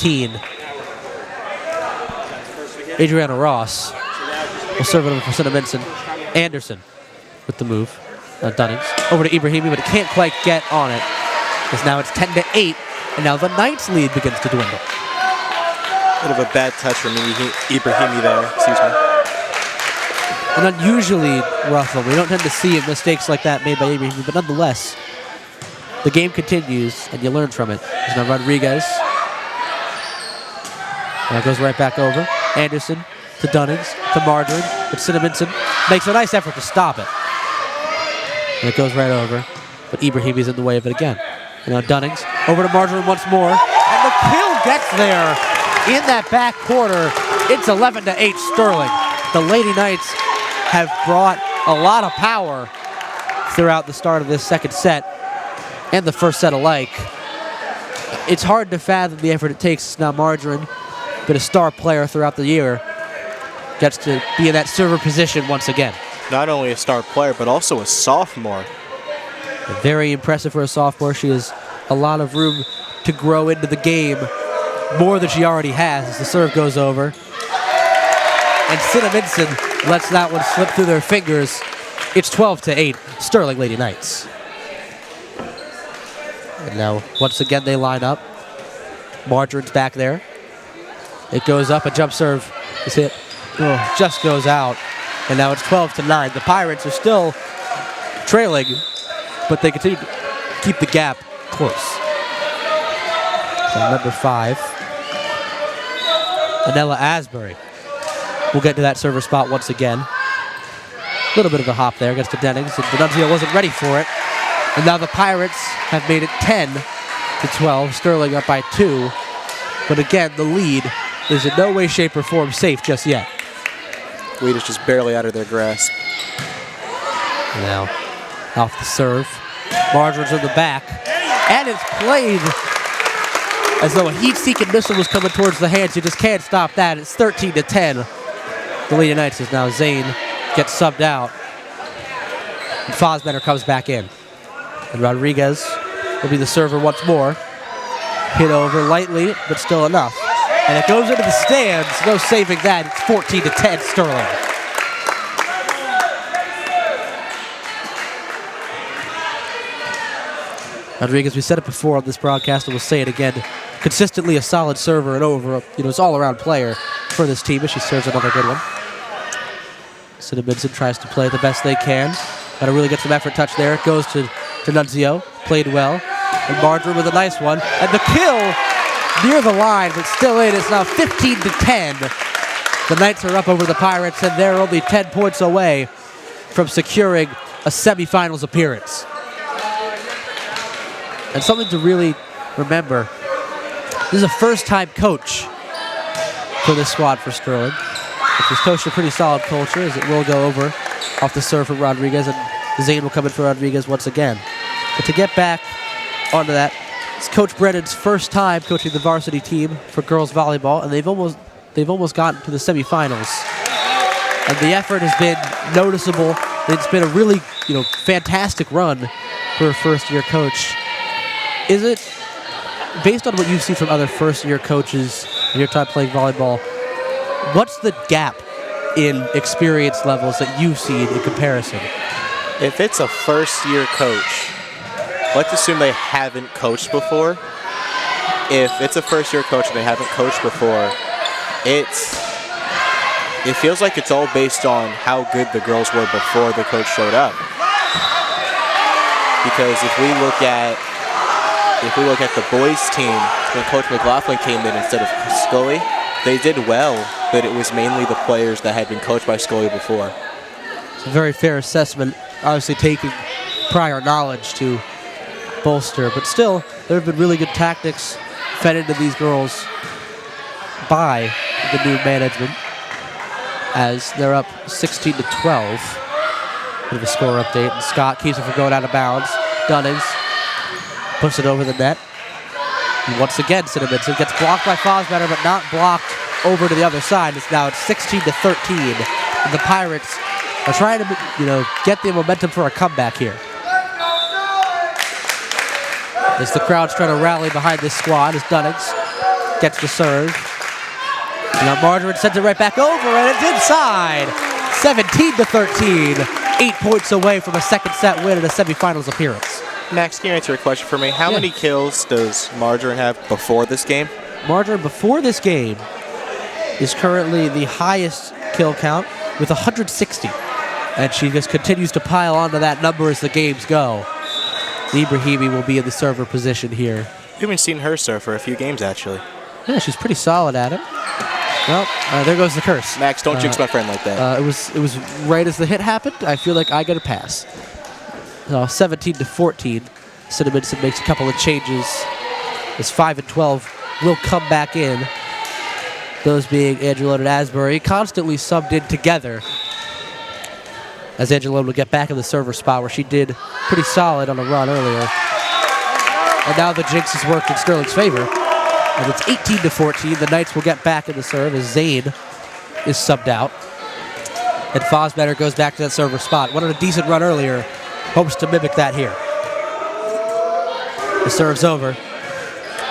15. Adriana Ross will serve it over for Cinnaminson. Anderson with the move. Dunnings over to Ibrahimi, but it can't quite get on it. Because now it's 10-8, and now the Knights' lead begins to dwindle. Bit of a bad touch from Ibrahimi there, excuse me. An unusually rough one. We don't tend to see mistakes like that made by Ibrahimi, but nonetheless, the game continues, and you learn from it. There's now Rodriguez. And it goes right back over. Anderson to Dunnings, to Margarine, but Cinnaminson makes a nice effort to stop it. And it goes right over, but Ibrahimi's in the way of it again. And now Dunnings over to Margarine once more, and the kill gets there in that back quarter. It's 11-8 Sterling. The Lady Knights have brought a lot of power throughout the start of this second set and the first set alike. It's hard to fathom the effort it takes. Now Margarine, been a star player throughout the year, gets to be in that server position once again. Not only a star player, but also a sophomore. Very impressive for a sophomore. She has a lot of room to grow into the game, more than she already has as the serve goes over. And Cinnaminson lets that one slip through their fingers. It's 12-8, Sterling Lady Knights. And now, once again, they line up. Margarine's back there. It goes up, a jump serve is hit. Oh, just goes out. And now it's 12-9. The Pirates are still trailing, but they continue to keep the gap close. So number 5, Anella Asbury. We'll get to that server spot once again. A little bit of a hop there against the Dennings, and D'Annunzio wasn't ready for it. And now the Pirates have made it 10-12. Sterling up by 2. But again, the lead is in no way, shape, or form safe just yet. Lead is just barely out of their grasp. Now, off the serve. Margarine's in the back. And it's played as though a heat-seeking missile was coming towards the hands. You just can't stop that. It's 13-10. The Lady Knights is now Zane gets subbed out. And Fosbetter comes back in. And Rodriguez will be the server once more. Hit over lightly, but still enough. And it goes into the stands. No saving that. It's 14-10 Sterling. Rodriguez, we said it before on this broadcast, and we'll say it again. Consistently a solid server and over, it's all-around player for this team, as she serves another good one. Cinnaminson tries to play the best they can. Got to really get some effort touch there. It goes to Nunzio. Played well. And Margarine with a nice one. And the kill near the line, but still in. It's now 15-10. The Knights are up over the Pirates, and they're only 10 points away from securing a semifinals appearance. And something to really remember, this is a first-time coach for this squad for Sterling, which has coached a pretty solid culture, as it will go over off the serve for Rodriguez, and Zane will come in for Rodriguez once again. But to get back onto that, it's Coach Brennan's first time coaching the varsity team for girls volleyball, and they've almost gotten to the semifinals. And the effort has been noticeable. It's been a really, fantastic run for a first-year coach. Is it, based on what you've seen from other first-year coaches in your time playing volleyball, what's the gap in experience levels that you've seen in comparison? If it's a first-year coach, let's assume they haven't coached before. If it's a first-year coach and they haven't coached before, it feels like it's all based on how good the girls were before the coach showed up. Because if we look at the boys' team, when Coach McLaughlin came in instead of Scully, they did well, but it was mainly the players that had been coached by Scully before. It's a very fair assessment, obviously taking prior knowledge to bolster, but still, there have been really good tactics fed into these girls by the new management, as they're up 16-12. Bit of a score update, and Scott keeps it from going out of bounds. Dunnings puts it over the net. And once again, Cinnaminson gets blocked by Fosbetter, but not blocked over to the other side. It's 16-13, and the Pirates are trying to, get the momentum for a comeback here. As the crowd's trying to rally behind this squad, as Dunnings gets the serve. And now Margarine sends it right back over, and it's inside. 17-13. 8 points away from a second set win and a semifinals appearance. Max, can you answer a question for me? How many kills does Margarine have before this game? Margarine, before this game, is currently the highest kill count with 160. And she just continues to pile onto that number as the games go. Ibrahimi will be in the server position here. We haven't seen her serve for a few games, actually. Yeah, she's pretty solid at it. Well, there goes the curse. Max, don't jinx my friend like that. It was right as the hit happened. I feel like I get a pass. 17-14. Cinnaminson makes a couple of changes. As 5 and 12 will come back in. Those being Angelone and Asbury, constantly subbed in together. As Angelone will get back in the server spot where she did pretty solid on a run earlier. And now the jinx has worked in Sterling's favor. And it's 18-14. The Knights will get back in the serve as Zane is subbed out. And Fosbetter goes back to that server spot. Wanted a decent run earlier. Hopes to mimic that here. The serve's over.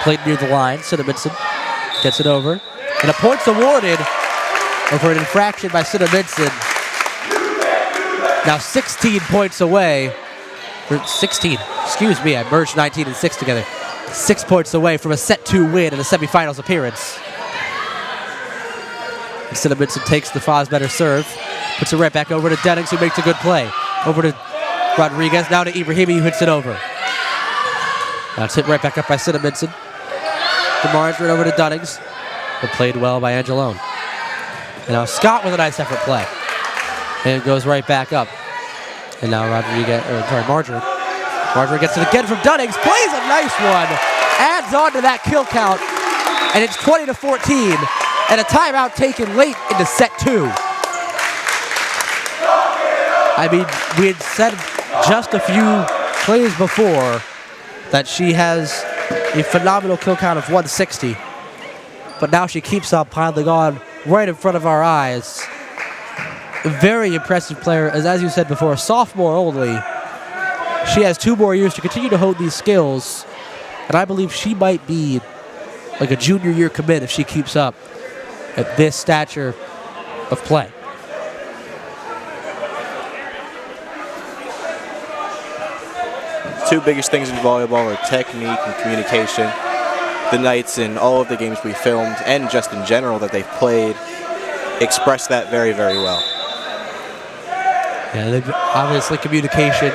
Played near the line. Cinnaminson gets it over. And a point's awarded over an infraction by Cinnaminson. Now 16 points away. Or 16. Excuse me, I merged 19 and 6 together. 6 points away from a set 2 win and a semifinals appearance. And Cinnaminson takes the Fosbetter serve. Puts it right back over to Dennings, who makes a good play. Over to Rodriguez, now to Ibrahimi, who hits it over. Now it's hit right back up by Cinnaminson. DeMarge right over to Dunnings, but played well by Angelone. And now Scott with a nice effort play. And it goes right back up. And now Marjorie. Marjorie gets it again from Dunnings, plays a nice one, adds on to that kill count, and it's 20-14, and a timeout taken late into set 2. I mean, we had said just a few plays before that she has a phenomenal kill count of 160, but now she keeps on piling on right in front of our eyes. A very impressive player, as you said before, a sophomore only. She has 2 more years to continue to hone these skills, and I believe she might be like a junior year commit if she keeps up at this stature of play. Two biggest things in volleyball are technique and communication. The Knights in all of the games we filmed, and just in general that they've played, express that very, very well. Yeah, obviously communication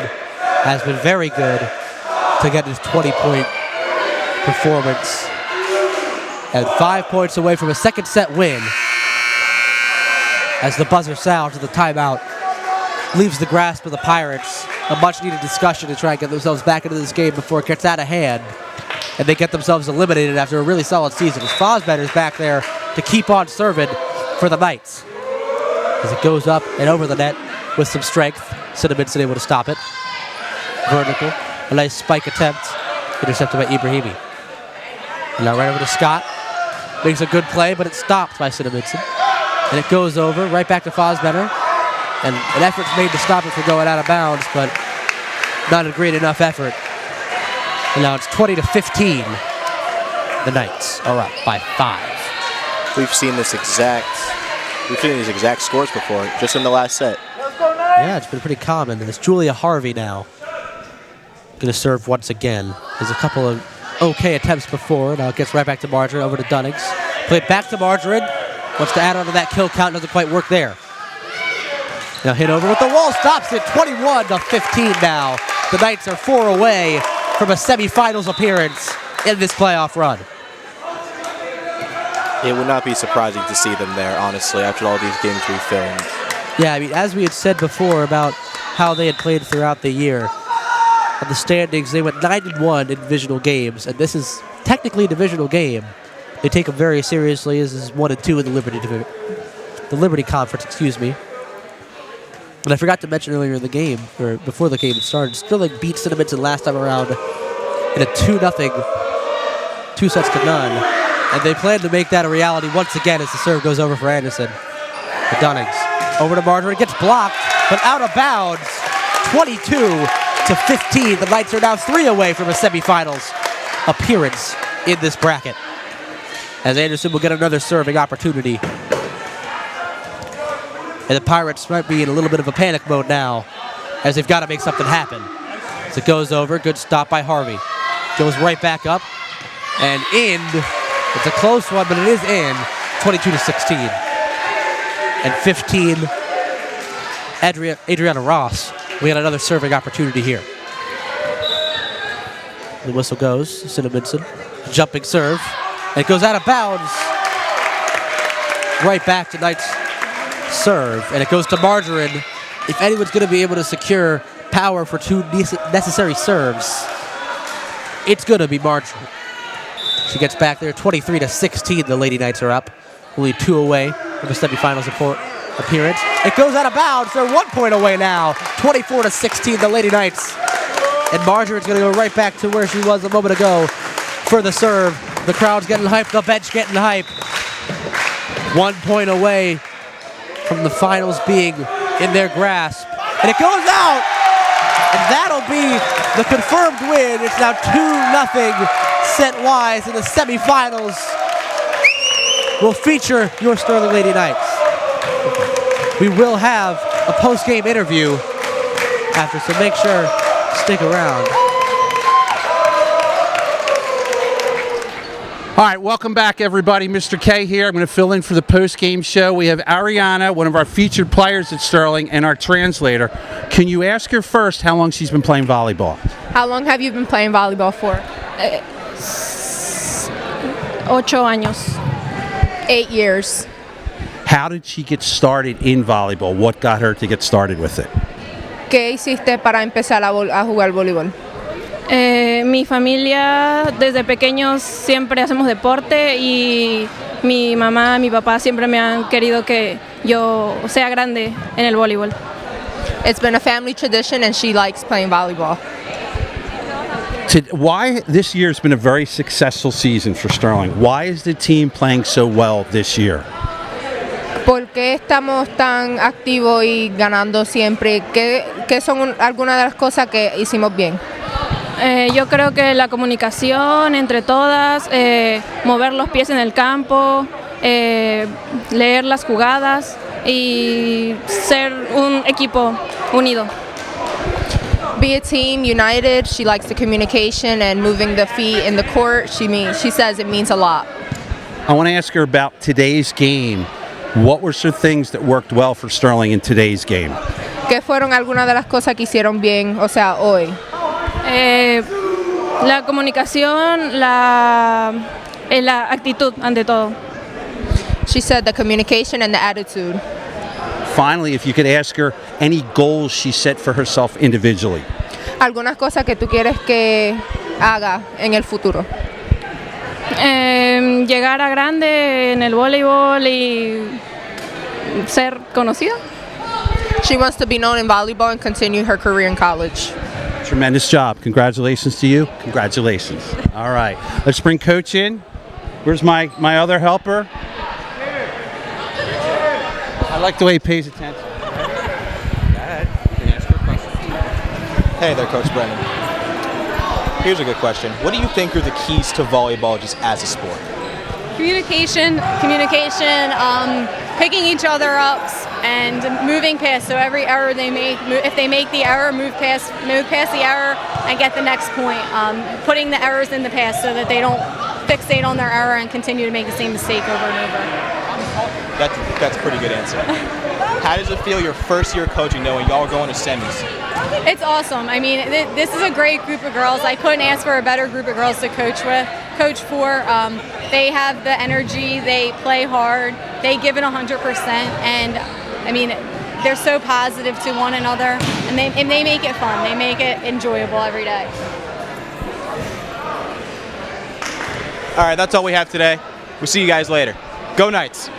has been very good to get his 20-point performance. And 5 points away from a second set win as the buzzer sounds and the timeout leaves the grasp of the Pirates. A much-needed discussion to try and get themselves back into this game before it gets out of hand. And they get themselves eliminated after a really solid season. As Fosbetter's back there to keep on serving for the Knights. As it goes up and over the net with some strength. Cinnaminson able to stop it. Vertical. A nice spike attempt. Intercepted by Ibrahimi. And now right over to Scott. Makes a good play, but it's stopped by Cinnaminson. And it goes over, right back to Fosbetter. And an effort's made to stop it from going out of bounds, but not a great enough effort. And now it's 20-15. The Knights are up by 5. We've seen these exact scores before, just in the last set. Yeah, it's been pretty common. And it's Julia Harvey now. Going to serve once again. There's a couple of okay attempts before. Now it gets right back to Margarine, over to Dunnings. Played back to Margarine. Wants to add on to that kill count, doesn't quite work there. Now hit over with the wall, stops it, 21-15 now. The Knights are 4 away from a semifinals appearance in this playoff run. It would not be surprising to see them there, honestly, after all these games we filmed. Yeah, I mean, as we had said before about how they had played throughout the year, on the standings, they went 9-1 in divisional games, and this is technically a divisional game. They take them very seriously. This is 1-2 in the Liberty Conference, excuse me. And I forgot to mention earlier in the game, or before the game started, Sterling beat Cinnaminson last time around in a 2-0, 2 sets to none. And they plan to make that a reality once again as the serve goes over for Anderson. To Dunnings. Over to Marjorie, gets blocked, but out of bounds. 22-15. The Knights are now 3 away from a semifinals appearance in this bracket. as Anderson will get another serving opportunity. And the Pirates might be in a little bit of a panic mode now, as they've got to make something happen. As it goes over, good stop by Harvey. Goes right back up and in. It's a close one, but it is in. 22-16. And 15, Adriana Ross. We got another serving opportunity here. The whistle goes, Cinnaminson. Jumping serve. And it goes out of bounds. Right back to Knight's serve. And it goes to Margarine. If anyone's going to be able to secure power for 2 necessary serves, it's going to be Margarine. She gets back there, 23-16. The Lady Knights are up. Only 2 away from a semifinals appearance. It goes out of bounds. They're 1 point away now. 24-16, the Lady Knights. And Margarine's going to go right back to where she was a moment ago for the serve. The crowd's getting hyped. The bench getting hyped. 1 point away from the finals being in their grasp. And it goes out. And that'll be the confirmed win. It's now 2-0 set-wise in the semifinals. Will feature your Sterling Lady Knights. We will have a post-game interview after, so make sure stick around. All right, welcome back, everybody. Mr. K here. I'm going to fill in for the post-game show. We have Ariana, one of our featured players at Sterling, and our translator. Can you ask her first how long she's been playing volleyball? How long have you been playing volleyball for? 8 años. 8 years. How did she get started in volleyball? What got her to get started with it? ¿Qué hiciste para empezar a jugar voleibol? Mi familia, desde pequeños siempre hacemos deporte y mi mamá, mi papá siempre me han querido que yo sea grande en el voleibol. It's been a family tradition and she likes playing volleyball. Why this year has been a very successful season for Sterling? Why is the team playing so well this year? ¿Por qué estamos tan activos y ganando siempre? ¿Qué son algunas de las cosas que hicimos bien? Yo creo que la comunicación entre todas, mover los pies en el campo, leer las jugadas y ser un equipo unido. Be a team united. She likes the communication and moving the feet in the court. She says it means a lot. I want to ask her about today's game. What were some things that worked well for Sterling in today's game? ¿Qué fueron algunas de las cosas que hicieron bien, o sea, hoy? La comunicación, la actitud ante todo. She said the communication and the attitude. Finally, if you could ask her any goals she set for herself individually. Algunas cosas que tú quieres que haga en el futuro. Llegar a grande en el voleibol y ser conocida. She wants to be known in volleyball and continue her career in college. Tremendous job. Congratulations to you. Congratulations. All right. Let's bring Coach in. Where's my other helper? I like the way he pays attention. Go ahead. You can ask your question. Hey there, Coach Brennan. Here's a good question. What do you think are the keys to volleyball just as a sport? Communication, picking each other up and moving past. So every error they make, if they make the error, move past the error and get the next point. Putting the errors in the past so that they don't fixate on their error and continue to make the same mistake over and over. That's a pretty good answer. How does it feel your first year coaching knowing y'all are going to semis? It's awesome. I mean, this is a great group of girls. I couldn't ask for a better group of girls to coach for. They have the energy, they play hard, they give it 100%, and I mean, they're so positive to one another, and they make it fun. They make it enjoyable every day. All right, that's all we have today. We'll see you guys later. Go Knights!